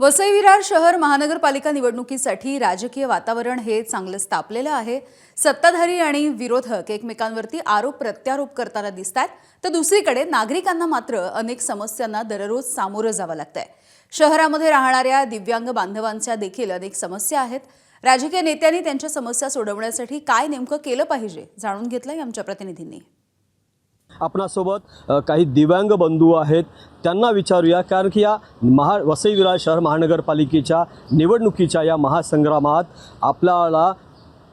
वसई विरार शहर महानगरपालिका निवडणुकीसाठी राजकीय वातावरण हे चांगलंच तापलेलं आहे। सत्ताधारी आणि विरोधक एकमेकांवरती आरोप प्रत्यारोप करताना दिसतात, तर दुसरीकडे नागरिकांना मात्र अनेक समस्यांना दररोज सामोरं जावं लागतंय। शहरामध्ये राहणाऱ्या दिव्यांग बांधवांच्या देखील अनेक समस्या आहेत। राजकीय नेत्यांनी त्यांच्या समस्या सोडवण्यासाठी काय नेमकं केलं पाहिजे जाणून घेतलंय आमच्या प्रतिनिधींनी। आपणासोबत काही दिव्यांग बंधू आहेत, त्यांना विचारूया, कारण की या वसई विरार शहर महानगरपालिकेच्या निवडणुकीच्या या महासंग्रामात आपल्याला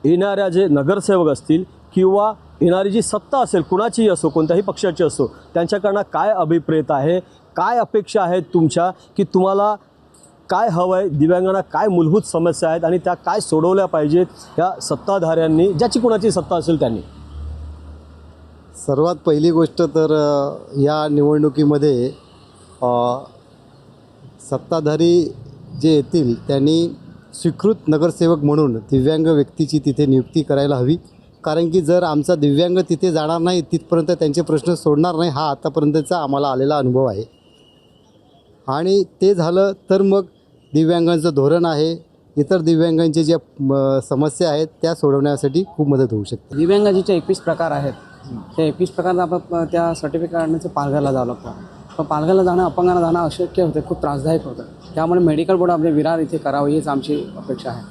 येणाऱ्या जे नगरसेवक असतील किंवा येणारी जी सत्ता असेल, कुणाचीही असो, कोणत्याही पक्षाची असो, त्यांच्याकडनं काय अभिप्रेत आहे, काय अपेक्षा आहेत तुमच्या, की तुम्हाला काय हवं आहे, दिव्यांगांना काय मूलभूत समस्या आहेत आणि त्या काय सोडवल्या पाहिजेत या सत्ताधाऱ्यांनी, ज्याची कुणाची सत्ता असेल त्यांनी। सर्वात पहिली गोष्ट तर या निवडणुकीमध्ये सत्ताधारी जे येतील त्यांनी स्वीकृत नगरसेवक म्हणून दिव्यांग व्यक्तीची तिथे नियुक्ती करायला हवी। कारण की जर आमचा दिव्यांग तिथे जाणार नाही, तिथपर्यंत त्यांचे प्रश्न सोडणार नाही, हा आतापर्यंतचा आम्हाला आलेला अनुभव आहे। आणि ते झालं तर मग दिव्यांगांचं धोरण आहे, इतर दिव्यांगांच्या ज्या समस्या आहेत त्या सोडवण्यासाठी खूप मदत होऊ शकते। दिव्यांगाचे 21 प्रकार आहेत, त्या 21 प्रकारात आपण त्या सर्टिफिकेट काढण्याचं पालघरला जावं लागतं। पण पालघरला जाणं, अपंगांना जाणं अशक्य होतं, खूप त्रासदायक होतं। त्यामुळे मेडिकल बोर्ड आपल्या विरार इथे करावं हीच आमची अपेक्षा आहे,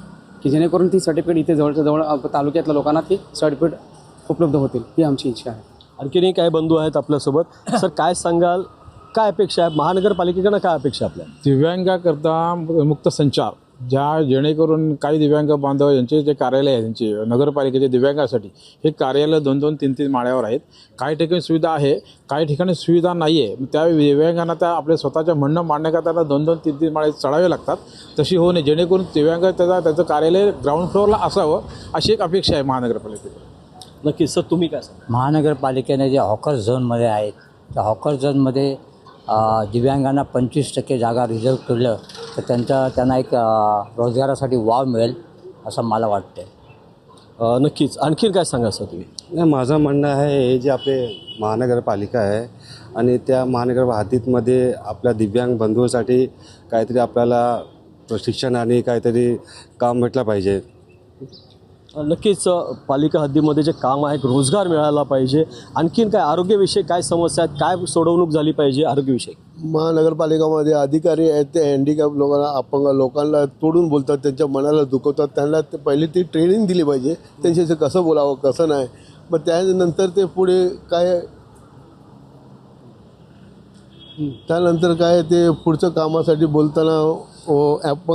की जेणेकरून ती सर्टिफिकेट इथे जवळच्या जवळ तालुक्यातल्या लोकांना ती सर्टिफिकेट उपलब्ध होतील, ही आमची इच्छा आहे। आणखीनही काही बंधू आहेत आपल्यासोबत। सर, काय सांगाल, काय अपेक्षा आहे महानगरपालिकेकडनं, काय अपेक्षा आपल्या? दिव्यांगाकरता मुक्त संचार, जेणेकरून काही दिव्यांग बांधव यांचे जे कार्यालय आहे त्यांचे नगरपालिकेच्या दिव्यांगासाठी, हे कार्यालय 2-2, 3-3 माळ्यावर आहेत। काही ठिकाणी सुविधा आहे, काही ठिकाणी सुविधा नाही आहे। त्या दिव्यांगांना त्या आपल्या स्वतःच्या म्हणणं मांडण्याकरता 2-2, 3-3 माळे चढावे लागतात। तशी होऊ नये, जेणेकरून दिव्यांग त्याचं कार्यालय ग्राउंड फ्लोअरला असावं, अशी एक अपेक्षा आहे महानगरपालिकेची। नक्कीच सर, तुम्ही काय सांगा? महानगरपालिकेने जे हॉकर झोनमध्ये आहेत, त्या हॉकर झोनमध्ये दिव्यांगांना 25% जागा रिझर्व केलं तर त्यांना एक रोजगारासाठी वाव मिळेल असं मला वाटतं। नक्कीच, आणखीन काय सांगा सर तुम्ही? नाही, माझं म्हणणं आहे, हे जे आपले महानगरपालिका आहे आणि त्या महानगर हद्दीमध्ये आपल्या दिव्यांग बंधूंसाठी काहीतरी आपल्याला प्रशिक्षण आणि काहीतरी काम भेटलं पाहिजे। नक्कीच पालिका हद्दीमध्ये जे काम आहे, रोजगार मिळाला पाहिजे। आणखीन काय आरोग्यविषयी काय समस्या आहेत, काय सोडवणूक झाली पाहिजे आरोग्यविषयी? महानगरपालिकामध्ये अधिकारी आहेत, ते हँडिकॅप लोकांना, अपंग लोकांना तोडून बोलतात, त्यांच्या मनाला दुखवतात। त्यांना पहिली ती ट्रेनिंग दिली पाहिजे, त्यांच्याशी कसं बोलावं कसं नाही। मग त्यानंतर ते पुढे काय, त्यानंतर काय ते पुढचं कामासाठी बोलताना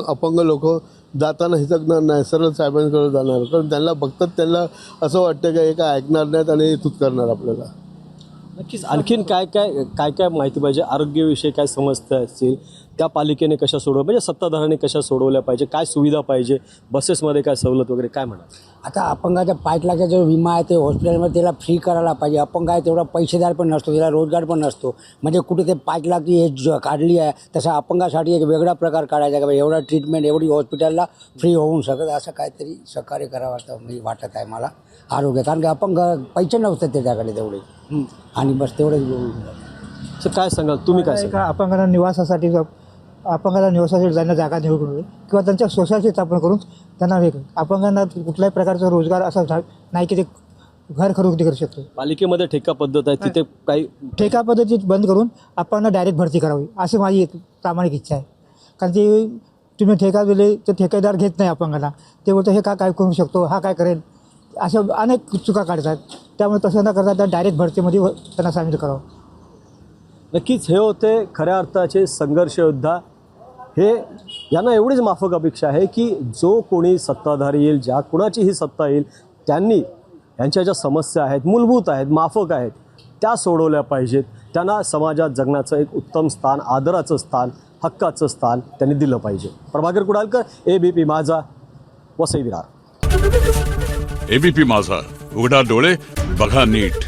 अपंग लोक जाताना हिचकणार नाही, सरळ साहेबांकडे जाणार, कारण त्यांना बघतात त्यांना असं वाटतं की काय ऐकणार नाहीत आणि तूच करणार आपल्याला। नक्कीच, आणखीन काय काय माहिती पाहिजे आरोग्यविषयी, काय समस्या असतील त्या पालिकेने कशा सोडवल्या पाहिजे, सत्ताधाऱ्यांनी कशा सोडवल्या पाहिजे, काय सुविधा पाहिजे, बसेसमध्ये काय सवलत वगैरे, काय म्हणा? आता अपंगाच्या पायटलाचा जो विमा आहे ते हॉस्पिटलमध्ये त्याला फ्री करायला पाहिजे। अपंग आहे तेवढा पैसेदार पण नसतो, त्याला रोजगार पण नसतो। म्हणजे कुठे ते 5 लाख हे काढली आहे, तसा अपंगासाठी एक वेगळा प्रकार काढायचा का एवढा ट्रीटमेंट एवढी हॉस्पिटलला फ्री होऊन शकत, असं काहीतरी सहकार्य करावं असं म्हणजे वाटत आहे मला आरोग्य। कारण की अपंग पैसे नसतात त्याच्याकडे तेवढे, आणि बस तेवढेच। सर, काय सांगाल तुम्ही? काय सांगा? अपंगांना निवासासाठी जाण्याची जागा निवडून किंवा त्यांच्या सोसायटी स्थापन करून त्यांना अपंगांना कुठल्याही प्रकारचा रोजगार असा नाही की ते घर खरेदी करू शकतो। पालिकेमध्ये ठेका पद्धत आहे, तिथे काही ठेका पद्धती बंद करून अपंगांना डायरेक्ट भरती करावी अशी माझी एक प्रामाणिक इच्छा आहे। कारण की तुम्ही ठेका दिले तर ठेकेदार घेत नाही अपंगांना, ते बोलतो हे काय करू शकतो, हा काय करेल, अशा अनेक चुका काढतात। त्यामुळे तसं न करता त्या डायरेक्ट भरतीमध्ये त्यांना सामील करावं। नक्कीच, हे होते खऱ्या अर्थाचे संघर्ष योद्धा। हे यांना एवढीच माफक अपेक्षा आहे की जो कोणी सत्ताधारी येईल, ज्या कुणाचीही सत्ता येईल, त्यांनी यांच्या ज्या समस्या आहेत, मूलभूत आहेत, माफक आहेत, त्या सोडवल्या पाहिजेत। त्यांना समाजात जगण्याचं एक उत्तम स्थान, आदराचं स्थान, हक्काचं स्थान त्यांनी दिलं पाहिजे। प्रभाकर कुडालकर, ABP माझा, वसई विरार। ABP माझा, उघडा डोळे बघा नीट।